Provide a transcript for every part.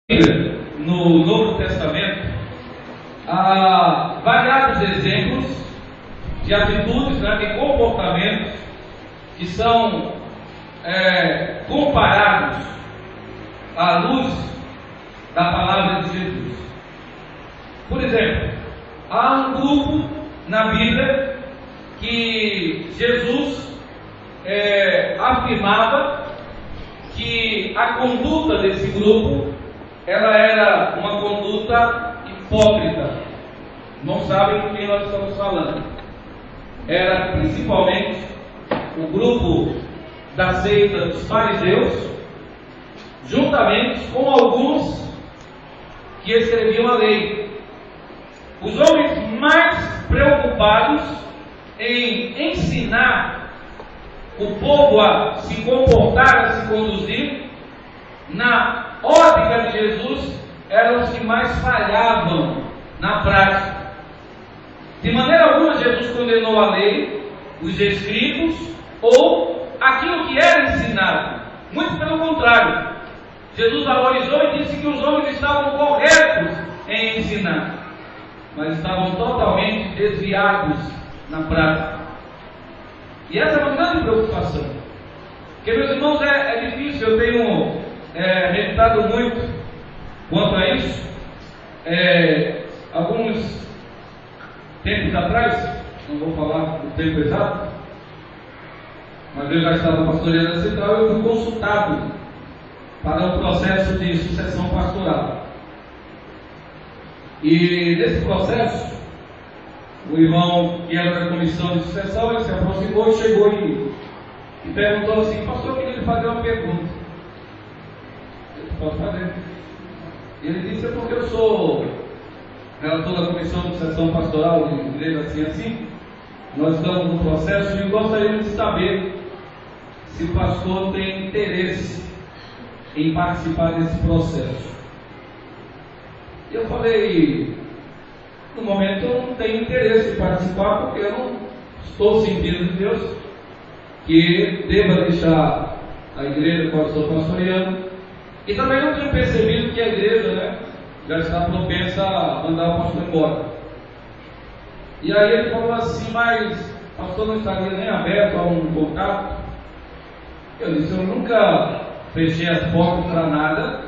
No Novo Testamento, há variados exemplos de atitudes, de comportamentos que são comparados à luz da palavra de Jesus. Por exemplo, há um grupo na Bíblia que Jesus afirmava que a conduta desse grupo ela era uma conduta hipócrita. Não sabem com quem nós estamos falando. Era principalmente o grupo da seita dos fariseus, juntamente com alguns que escreviam a lei. Os homens mais preocupados em ensinar o povo a se comportar, a se conduzir na ótica de Jesus, eram os que mais falhavam na prática. De maneira alguma Jesus condenou a lei, os escritos ou aquilo que era ensinado. Muito pelo contrário, Jesus valorizou e disse que os homens estavam corretos em ensinar, mas estavam totalmente desviados na prática. E essa é uma grande preocupação, porque, meus irmãos, é difícil. Eu tenho meditado muito quanto a isso. Alguns tempos atrás, não vou falar o tempo exato, mas eu já estava pastoreando a central, eu fui consultado para um processo de sucessão pastoral. E nesse processo, o irmão que era da comissão de sucessão, ele se aproximou e chegou e perguntou assim: pastor, eu queria lhe fazer uma pergunta. Pode fazer. Ele disse: é porque eu sou relator da comissão de sucessão pastoral de igreja assim. Nós estamos no processo e gostaríamos de saber se o pastor tem interesse em participar desse processo. E eu falei: no momento eu não tenho interesse em participar, porque eu não estou sentindo de Deus que deva deixar a igreja que eu estou pastoreando. E também não tenho percebido que a igreja já está propensa a mandar o pastor embora. E aí ele falou assim: mas o pastor não estaria nem aberto a um contato? Eu disse: eu nunca fechei as portas para nada,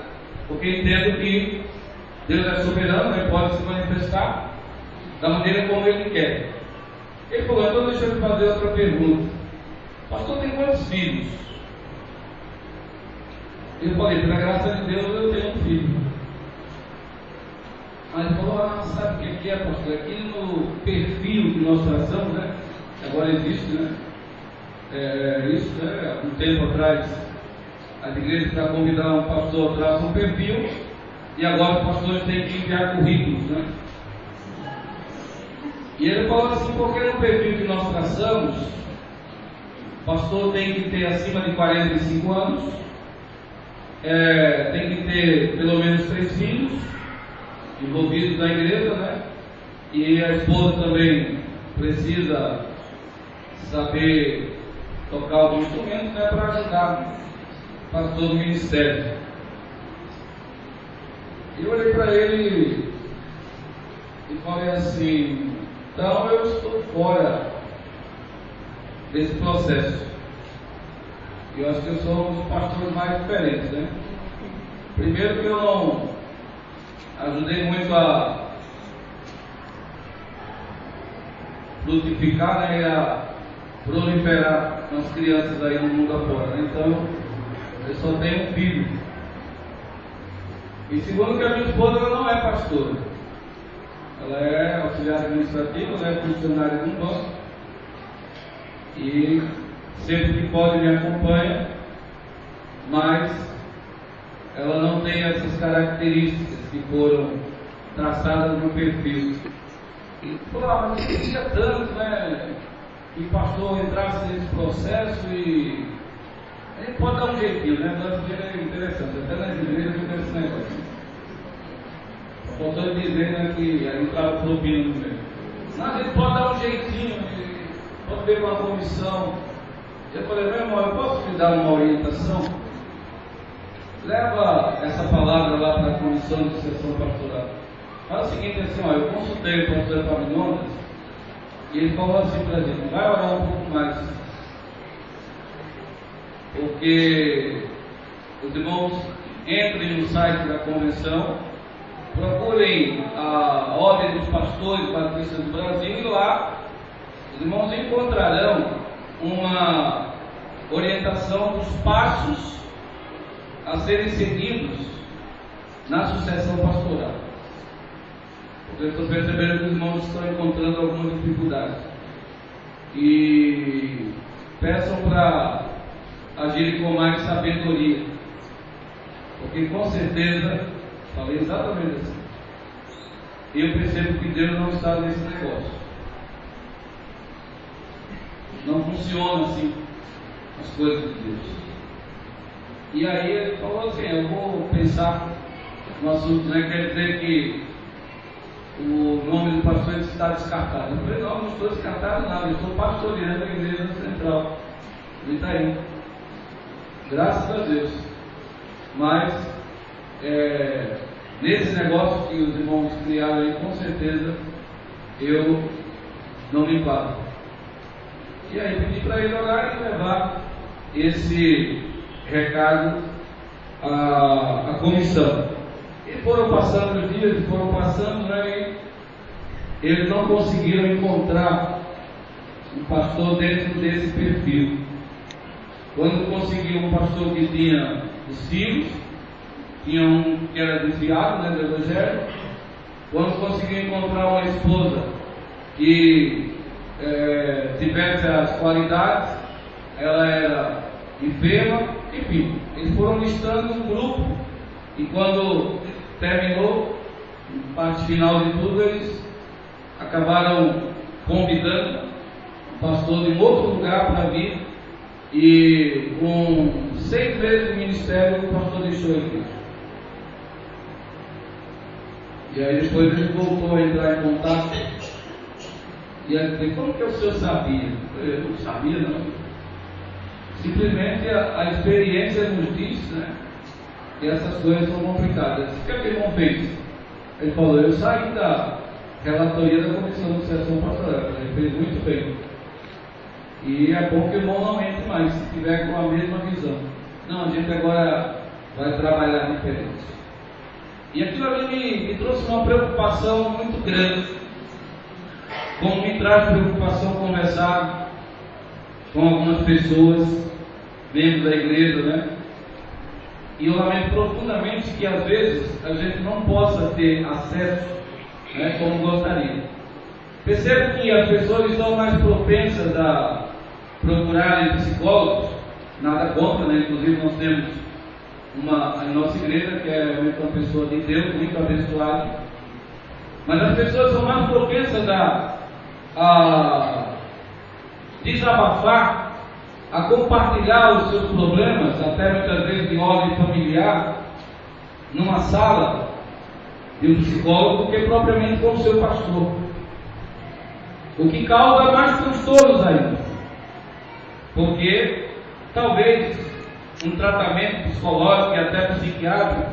porque entendo que Deus é soberano, ele pode se manifestar da maneira como ele quer. Ele falou: então deixa eu fazer outra pergunta. O pastor tem quantos filhos? Eu falei: pela graça de Deus eu tenho um filho. Aí ele falou: sabe o que é, pastor? Aqui no perfil que nós traçamos, agora existe, há um tempo atrás, as igrejas, para convidar um pastor, traçam um perfil, e agora os pastores têm que enviar currículos, E ele falou assim: porque no perfil que nós traçamos, o pastor tem que ter acima de 45 anos, tem que ter pelo menos 3 filhos envolvidos na igreja, e a esposa também precisa saber tocar algum instrumento, para ajudar o pastor do ministério. Eu olhei para ele e falei assim: então eu estou fora desse processo. Eu acho que eu sou um dos pastores mais diferentes, Primeiro que eu não ajudei muito a frutificar, e a proliferar as crianças aí no mundo afora, Então, eu só tenho um filho. E segundo que a minha esposa, ela não é pastora. Ela é auxiliar administrativa, ela é funcionária de um banco. E sempre que pode me acompanha, mas ela não tem essas características que foram traçadas no perfil. E falou: mas eu queria tanto, que o pastor entrasse nesse processo, e a gente pode dar um jeitinho, Nossa igreja é interessante, até nas igrejas fica esse negócio. O pastor dizendo que a gente estava propina no meio. Mas a gente pode dar um jeitinho, pode ver com a comissão. Eu falei: meu irmão, eu posso te dar uma orientação? leva essa palavra lá para a comissão de sucessão pastoral. Fala o seguinte assim, ó, eu consultei o pastor Epaminondas e ele falou assim para a gente, vai orar um pouco mais, porque os irmãos entrem no site da convenção, procurem a Ordem dos Pastores Batistas do Brasil e lá os irmãos encontrarão uma orientação dos passos a serem seguidos na sucessão pastoral. Eu estou percebendo que os irmãos estão encontrando alguma dificuldade e peçam para agirem com mais sabedoria, porque com certeza, falei exatamente assim, eu percebo que Deus não está nesse negócio, não funciona assim as coisas de Deus. E aí ele falou assim, eu vou pensar no assunto, né? Quer dizer que o nome do pastor está descartado. Eu falei, não estou descartado nada, eu estou pastoreando a igreja central do Itaim, graças a Deus. Mas nesse negócio que os irmãos criaram aí, com certeza eu não me enquadro. E aí pedi para ele orar e levar esse recado à comissão. E foram passando os dias, foram passando, né, e eles não conseguiram encontrar um pastor dentro desse perfil. Quando conseguiu um pastor que tinha os filhos, tinha um que era desviado, né, do Evangelho. Quando conseguiu encontrar uma esposa que tivesse as qualidades, ela era enferma, enfim, eles foram listando um grupo e quando terminou, na parte final de tudo, eles acabaram convidando o pastor de um outro lugar para vir e com 6 meses de ministério o pastor deixou a igreja. E aí depois ele voltou a entrar em contato e aí disse, como que o senhor sabia? Eu não sabia não. Simplesmente a experiência nos diz, né, que essas coisas são complicadas. O que é que o irmão fez? Ele falou, eu saí da relatoria da comissão de sucessão pastoral. Ele fez muito bem. E é bom que o irmão não entre mais, se tiver com a mesma visão. Não, a gente agora vai trabalhar diferente. E aquilo ali me trouxe uma preocupação muito grande. Como me traz preocupação conversar com algumas pessoas dentro da igreja, né? E eu lamento profundamente que às vezes a gente não possa ter acesso, né, como gostaria. Percebo que as pessoas estão mais propensas a procurarem psicólogos, nada contra, né? Inclusive nós temos a nossa igreja que é uma pessoa de Deus, muito abençoada, mas as pessoas são mais propensas a desabafar, a compartilhar os seus problemas, até muitas vezes de ordem familiar, numa sala de um psicólogo, do que propriamente com o seu pastor. O que causa mais transtornos ainda, porque talvez um tratamento psicológico e até psiquiátrico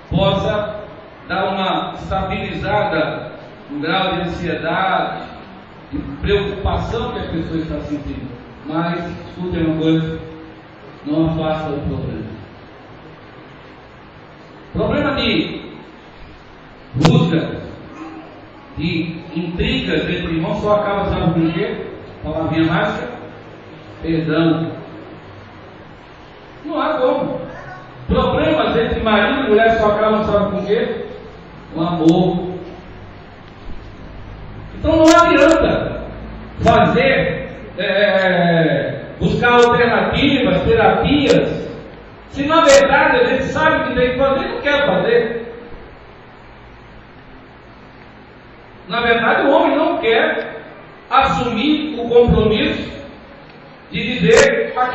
possa dar uma estabilizada no grau de ansiedade, de preocupação que a pessoa está sentindo. Mas, escutem uma coisa, não afasta o problema. Problema de rusgas, de intrigas entre irmãos só acaba, sabe com o quê? Palavrinha mágica? Perdão. Não há como. Problemas entre marido e mulher só acabam, sabe com o quê? Com amor. Então não adianta fazer, buscar alternativas, terapias, se na verdade a gente sabe o que tem que fazer e não quer fazer. Na verdade o homem não quer assumir o compromisso de dizer aquela